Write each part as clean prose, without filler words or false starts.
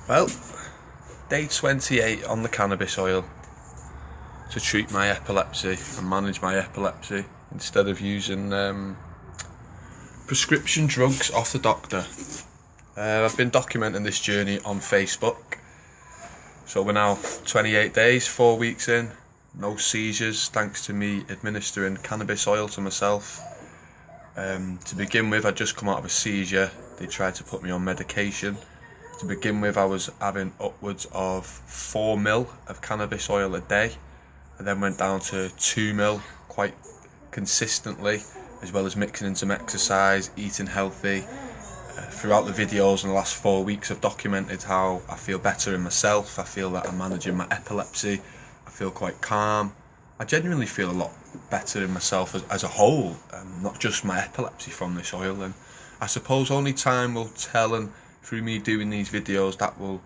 Well, day 28 on the cannabis oil to treat my epilepsy and manage my epilepsy instead of using prescription drugs off the doctor. I've been documenting this journey on Facebook. So we're now 28 days, 4 weeks in, no seizures thanks to me administering cannabis oil to myself. To begin with, I'd just come out of a seizure. They tried to put me on medication. To begin with, I was having upwards of 4 mil of cannabis oil a day. I then went down to 2 mil quite consistently, as well as mixing in some exercise, eating healthy. Throughout the videos in the last 4 weeks, I've documented how I feel better in myself. I feel that I'm managing my epilepsy. I feel quite calm. I genuinely feel a lot better in myself as a whole, not just my epilepsy from this oil. And I suppose only time will tell, and through me doing these videos, that will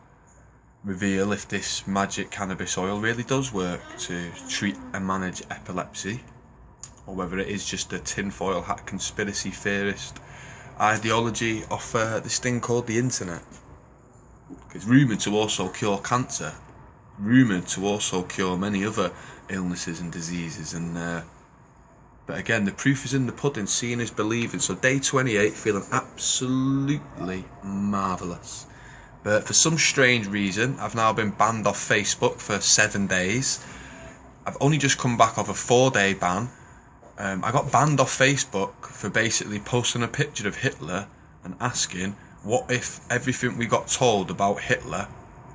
reveal if this magic cannabis oil really does work to treat and manage epilepsy, or whether it is just a tinfoil hat conspiracy theorist ideology of this thing called the internet. It's rumoured to also cure cancer, rumoured to also cure many other illnesses and diseases, and but again, the proof is in the pudding. Seeing is believing. So day 28, feeling absolutely marvellous. But for some strange reason, I've now been banned off Facebook for 7 days. I've only just come back off a 4-day ban. I got banned off Facebook for basically posting a picture of Hitler and asking, what if everything we got told about Hitler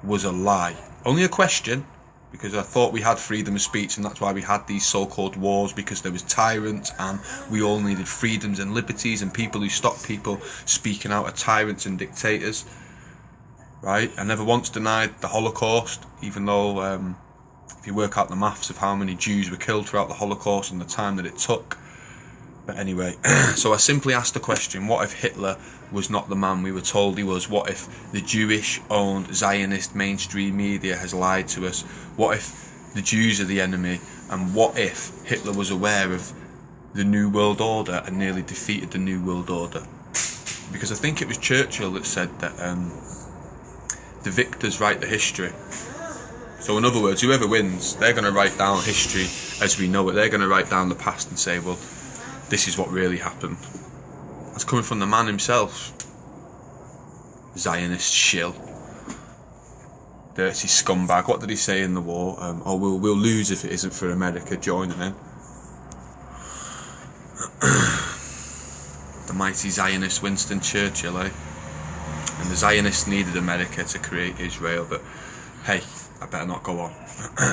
was a lie? Only a question, because I thought we had freedom of speech, and that's why we had these so-called wars, because there was tyrants and we all needed freedoms and liberties, and people who stopped people speaking out are tyrants and dictators. Right? I never once denied the Holocaust, even though if you work out the maths of how many Jews were killed throughout the Holocaust and the time that it took. But anyway, so I simply asked the question, what if Hitler was not the man we were told he was? What if the Jewish-owned Zionist mainstream media has lied to us? What if the Jews are the enemy? And what if Hitler was aware of the New World Order and nearly defeated the New World Order? Because I think it was Churchill that said that the victors write the history. So in other words, whoever wins, they're going to write down history as we know it. They're going to write down the past and say, well, this is what really happened. That's coming from the man himself. Zionist shill. Dirty scumbag. What did he say in the war? Oh, we'll lose if it isn't for America joining in. The mighty Zionist Winston Churchill, eh? And the Zionists needed America to create Israel, but hey, I better not go on.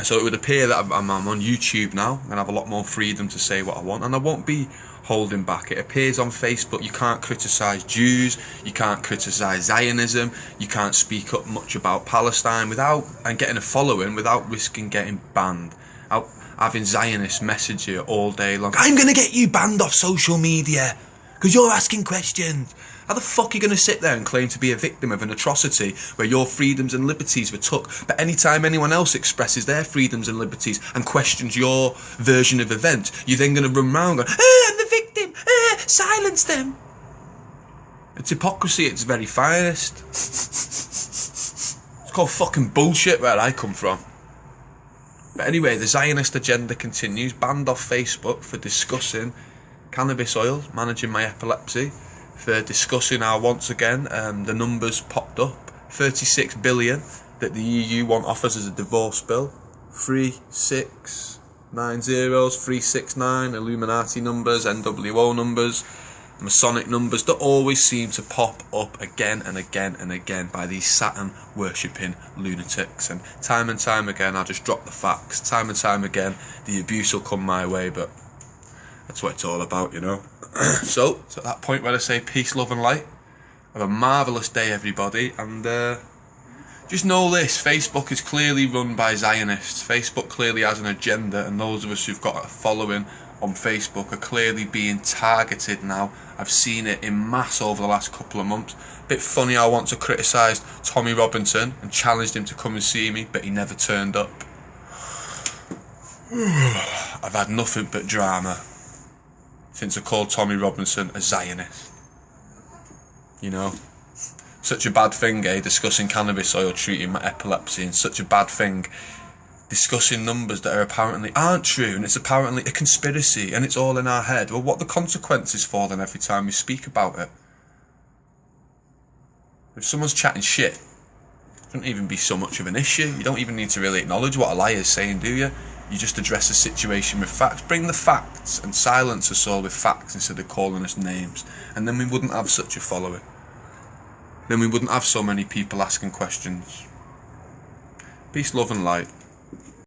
So it would appear that I'm on YouTube now, and I have a lot more freedom to say what I want, and I won't be holding back. It appears on Facebook you can't criticise Jews, you can't criticise Zionism, you can't speak up much about Palestine and getting a following without risking getting banned. Having Zionists message you all day long, I'm going to get you banned off social media because you're asking questions. How the fuck are you going to sit there and claim to be a victim of an atrocity where your freedoms and liberties were took, but anytime anyone else expresses their freedoms and liberties and questions your version of events, you're then going to run around going, I'm the victim, silence them. It's hypocrisy at its very finest. It's called fucking bullshit where I come from. But anyway, the Zionist agenda continues. Banned off Facebook for discussing cannabis oil, managing my epilepsy, for discussing how once again the numbers popped up. 36 billion that the EU want offers as a divorce bill. 3690, 369, Illuminati numbers, NWO numbers, Masonic numbers that always seem to pop up again and again and again by these Saturn worshipping lunatics. And time again I'll just drop the facts. Time and time again the abuse will come my way, but that's what it's all about, you know. So, it's at that point where I say peace, love and light. Have a marvellous day, everybody, and just know this, Facebook is clearly run by Zionists. Facebook clearly has an agenda, and those of us who've got a following on Facebook are clearly being targeted now. I've seen it in mass over the last couple of months. Bit funny, I want to criticise Tommy Robinson and challenged him to come and see me, but he never turned up. I've had nothing but drama since I called Tommy Robinson a Zionist. You know, Such a bad thing, discussing cannabis oil treating my epilepsy, and such a bad thing discussing numbers that apparently aren't true, and it's apparently a conspiracy, and it's all in our head. Well, what are the consequences for then every time we speak about it? If someone's chatting shit, it shouldn't even be so much of an issue. You don't even need to really acknowledge what a liar is saying, do you? You just address the situation with facts. Bring the facts and silence us all with facts instead of calling us names. And then we wouldn't have such a following. Then we wouldn't have so many people asking questions. Peace, love and light.